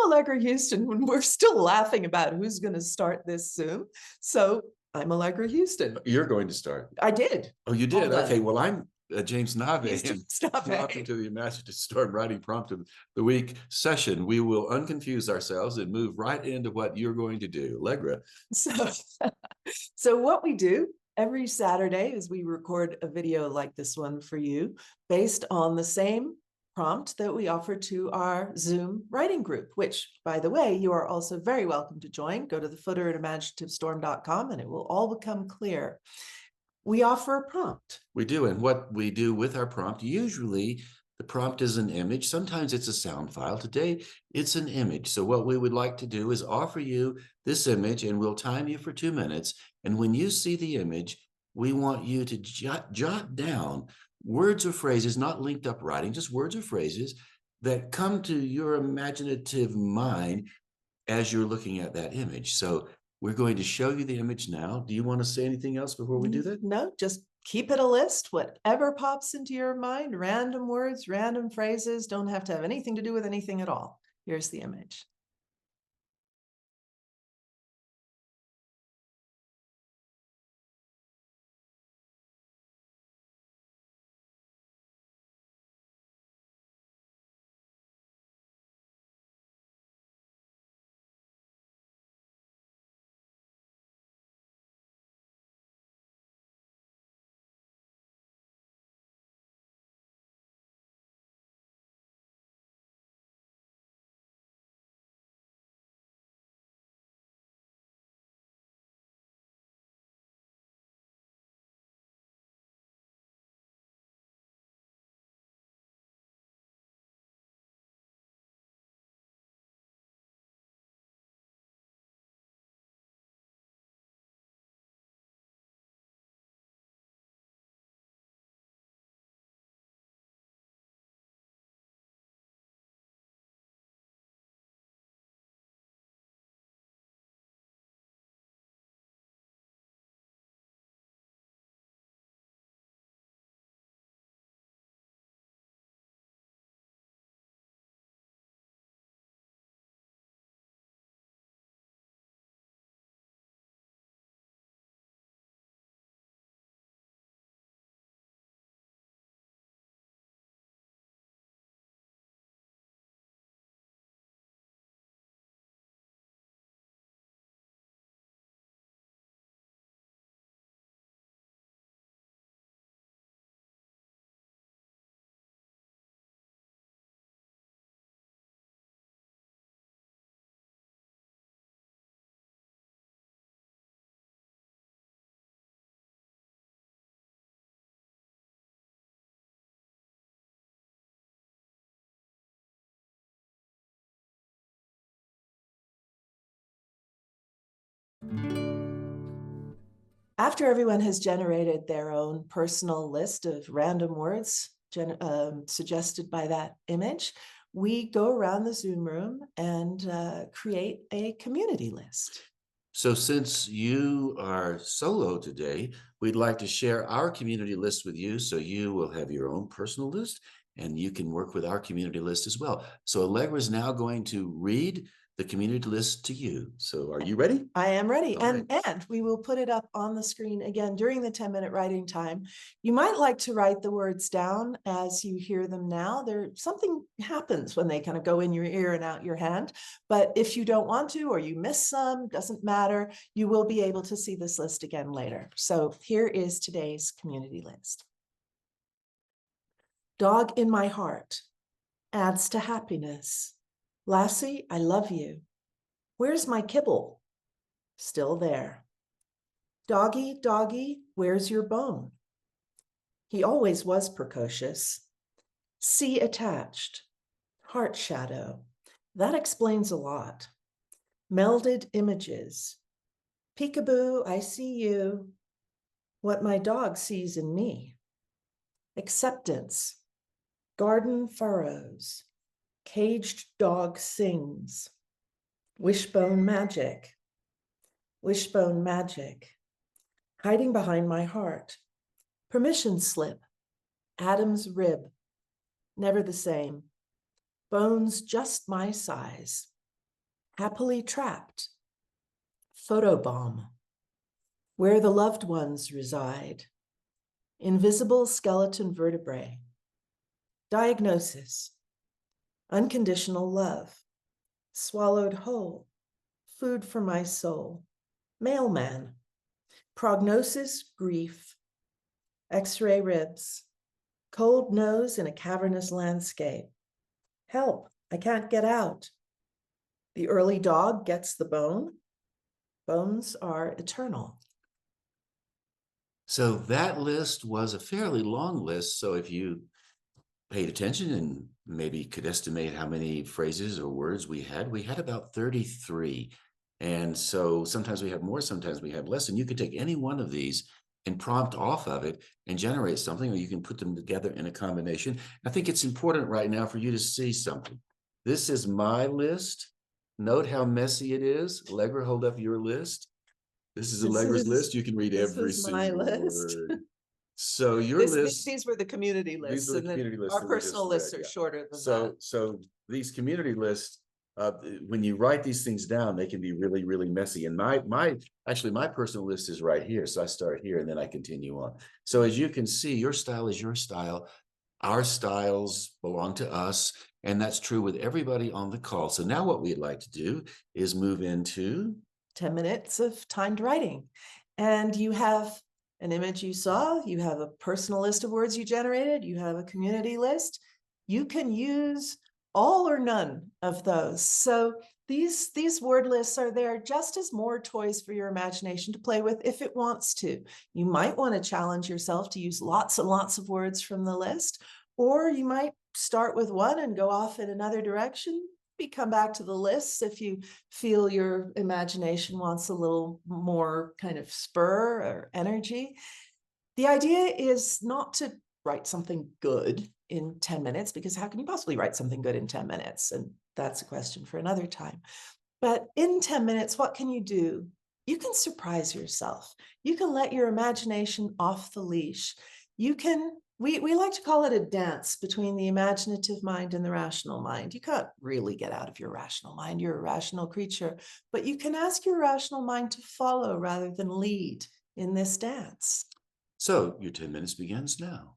Allegra Houston when we're still laughing about who's going to start this Zoom. So I'm Allegra Houston. You're going to start. I did. Oh, you did? Okay. Well, I'm James Nave. Welcome to the Imaginative Storm Writing Prompt of the Week session. We will unconfuse ourselves and move right into what you're going to do. Allegra. So what we do every Saturday is we record a video like this one for you based on the same prompt that we offer to our Zoom writing group, which, by the way, you are also very welcome to join. Go to the footer at imaginativestorm.com and it will all become clear. We offer a prompt. We do. And what we do with our prompt, usually the prompt is an image. Sometimes it's a sound file. Today, it's an image. So what we would like to do is offer you this image and we'll time you for 2 minutes. And when you see the image, we want you to jot down words or phrases, not linked up writing, just words or phrases that come to your imaginative mind as you're looking at that image. So we're going to show you the image now. Do you want to say anything else before we do that? No, just keep it a list. Whatever pops into your mind, random words, random phrases, don't have to have anything to do with anything at all. Here's the image. After everyone has generated their own personal list of random words suggested by that image, we go around the Zoom room and create a community list. So since you are solo today, we'd like to share our community list with you so you will have your own personal list and you can work with our community list as well. So Allegra is now going to read the community list to you. So are you ready? I am ready. All and right. we will put it up on the screen again during the 10-minute writing time. You might like to write the words down as you hear them now. Something happens when they kind of go in your ear and out your hand. But if you don't want to, or you miss some, doesn't matter. You will be able to see this list again later. So here is today's community list. Dog in my heart adds to happiness. Lassie, I love you. Where's my kibble? Still there. Doggy, doggy, where's your bone? He always was precocious. See attached. Heart shadow. That explains a lot. Melded images. Peekaboo, I see you. What my dog sees in me. Acceptance. Garden furrows. Caged dog sings. Wishbone magic. Wishbone magic. Hiding behind my heart. Permission slip. Adam's rib. Never the same. Bones just my size. happily trapped, photobomb, where the loved ones reside, invisible skeleton vertebrae, diagnosis, unconditional love, swallowed whole, food for my soul, mailman, prognosis, grief, x-ray ribs, cold nose in a cavernous landscape, help, I can't get out. The early dog gets the bone. Bones are eternal. So that list was a fairly long list. So if you paid attention and maybe could estimate how many phrases or words we had about 33. And so sometimes we have more, sometimes we have less. And you could take any one of these and prompt off of it and generate something, or you can put them together in a combination. I think it's important right now for you to see something. This is my list. Note how messy it is. Allegra, hold up your list. This is Allegra's list. You can read every my single list. word. So your list, These were the community lists, these were the and then community lists our that we just personal lists read, are yeah. shorter than So, that. so these community lists, when you write these things down, they can be really, really messy. And actually my personal list is right here. So I start here and then I continue on. So as you can see, your style is your style. Our styles belong to us. And that's true with everybody on the call. So now what we'd like to do is move into 10 minutes of timed writing. And you have an image you saw, you have a personal list of words you generated, you have a community list. You can use all or none of those. So these word lists are there just as more toys for your imagination to play with if it wants to. You might want to challenge yourself to use lots and lots of words from the list, or you might start with one and go off in another direction. Maybe come back to the lists if you feel your imagination wants a little more kind of spur or energy. The idea is not to write something good in 10 minutes, because how can you possibly write something good in 10 minutes? And that's a question for another time. But in 10 minutes, what can you do? You can surprise yourself. You can let your imagination off the leash. You can, we like to call it a dance between the imaginative mind and the rational mind. You can't really get out of your rational mind. You're a rational creature, but you can ask your rational mind to follow rather than lead in this dance. So your 10 minutes begins now.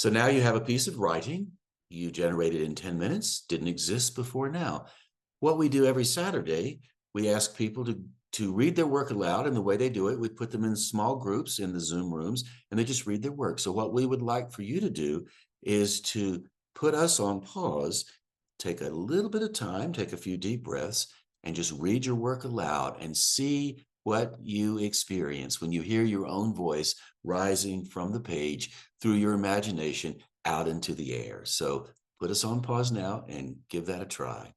So now you have a piece of writing you generated in 10 minutes, didn't exist before now. What we do every Saturday, we ask people to read their work aloud, and the way they do it, we put them in small groups in the Zoom rooms, and they just read their work. So what we would like for you to do is to put us on pause, take a little bit of time, take a few deep breaths, and just read your work aloud and see what you experience when you hear your own voice rising from the page through your imagination out into the air. So put us on pause now and give that a try.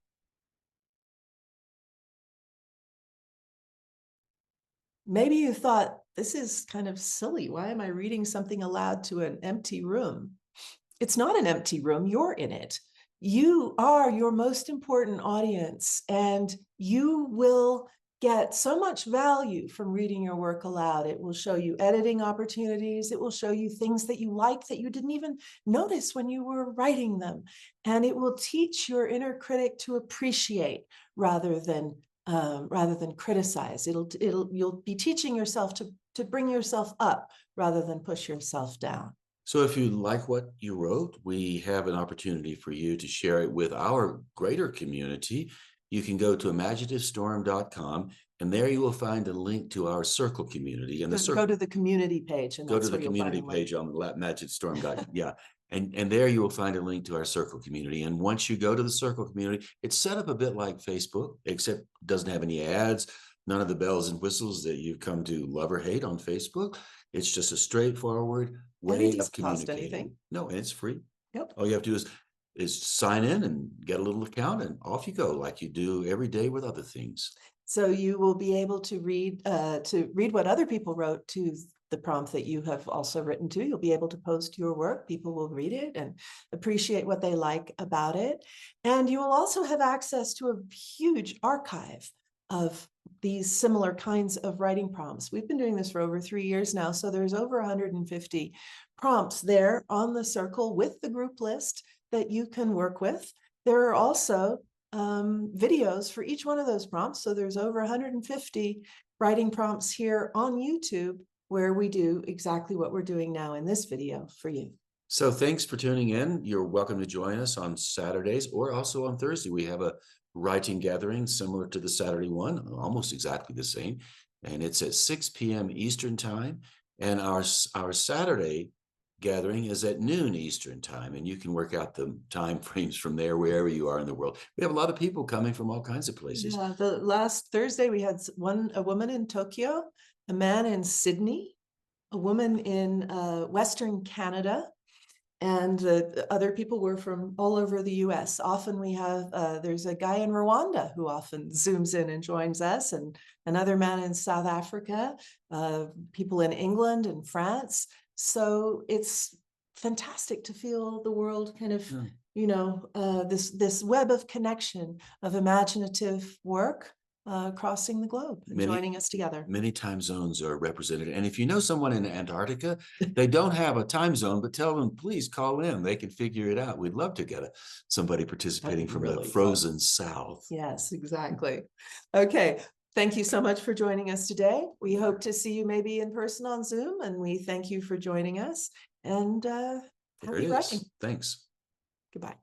Maybe you thought, this is kind of silly. Why am I reading something aloud to an empty room? It's not an empty room, you're in it. You are your most important audience, and you will get so much value from reading your work aloud. It will show you editing opportunities. It will show you things that you like that you didn't even notice when you were writing them. And it will teach your inner critic to appreciate rather than criticize. You'll be teaching yourself to bring yourself up rather than push yourself down. So if you like what you wrote, we have an opportunity for you to share it with our greater community. You can go to imaginativestorm.com, and there you will find a link to our circle community. And Go to the community page, and go to that's the where you'll find community a link. page on Imaginative Storm. Yeah. And there you will find a link to our circle community. And once you go to the circle community, it's set up a bit like Facebook, except it doesn't have any ads, none of the bells and whistles that you've come to love or hate on Facebook. It's just a straightforward And it way of doesn't cost communicating. anything. No, and it's free. Yep. All you have to do is sign in and get a little account, and off you go, like you do every day with other things. So you will be able to read what other people wrote to the prompt that you have also written to. You'll be able to post your work. People will read it and appreciate what they like about it. And you will also have access to a huge archive of these similar kinds of writing prompts. We've been doing this for over 3 years now, so there's over 150 prompts there on the circle with the group list that you can work with. There are also videos for each one of those prompts. So there's over 150 writing prompts here on YouTube where we do exactly what we're doing now in this video for you. So thanks for tuning in. You're welcome to join us on Saturdays or also on Thursday. We have a writing gathering similar to the Saturday one, almost exactly the same. And it's at 6 p.m. Eastern time. And our Saturday gathering is at noon Eastern time. And you can work out the time frames from there, wherever you are in the world. We have a lot of people coming from all kinds of places. Yeah, the last Thursday we had a woman in Tokyo, a man in Sydney, a woman in Western Canada, and the other people were from all over the US. Often we have, there's a guy in Rwanda who often zooms in and joins us, and another man in South Africa, people in England and France. So it's fantastic to feel the world kind of, this web of connection of imaginative work crossing the globe and joining us together. Many time zones are represented. And if you know someone in Antarctica, they don't have a time zone, but tell them, please call in. They can figure it out. We'd love to get somebody participating from the frozen south. Yes, exactly. Okay. Thank you so much for joining us today. We hope to see you maybe in person on Zoom, and we thank you for joining us. And happy writing. Thanks. Goodbye.